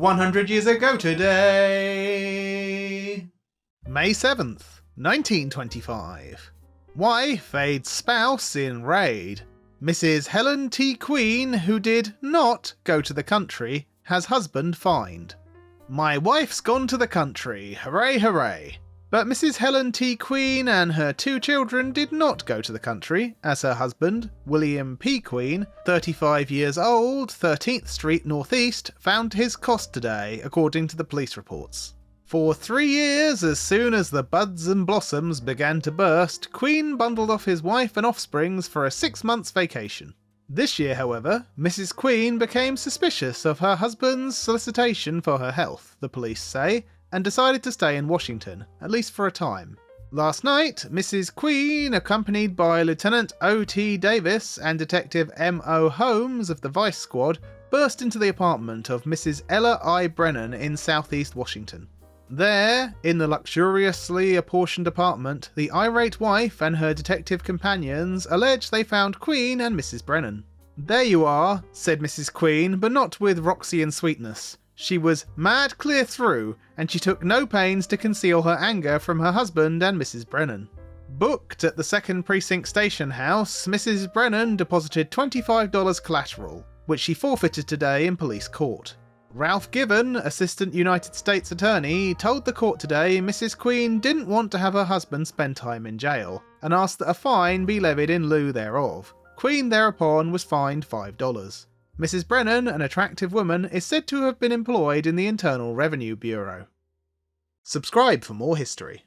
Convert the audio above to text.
100 years ago today. May 7th, 1925. Wife aids spouse in raid. Mrs. Helen T. Queen, who did not go to the country, has husband fined. My wife's gone to the country, hooray hooray. But Mrs. Helen T. Queen and her 2 children did not go to the country, as her husband, William P. Queen, 35 years old, 13th Street Northeast, found his cost today, according to the police reports. For 3 years, as soon as the buds and blossoms began to burst, Queen bundled off his wife and offsprings for a 6-month vacation. This year, however, Mrs. Queen became suspicious of her husband's solicitation for her health, the police say, and decided to stay in Washington, at least for a time. Last night, Mrs. Queen, accompanied by Lieutenant O.T. Davis and Detective M.O. Holmes of the Vice Squad, burst into the apartment of Mrs. Ella I. Brennan in southeast Washington. There, in the luxuriously apportioned apartment, the irate wife and her detective companions allege they found Queen and Mrs. Brennan. "There you are," said Mrs. Queen, but not with Roxy and sweetness. She was mad clear through, and she took no pains to conceal her anger from her husband and Mrs. Brennan. Booked at the 2nd Precinct Station House, Mrs. Brennan deposited $25 collateral, which she forfeited today in police court. Ralph Given, Assistant United States Attorney, told the court today Mrs. Queen didn't want to have her husband spend time in jail, and asked that a fine be levied in lieu thereof. Queen thereupon was fined $5. Mrs. Brennan, an attractive woman, is said to have been employed in the Internal Revenue Bureau. Subscribe for more history.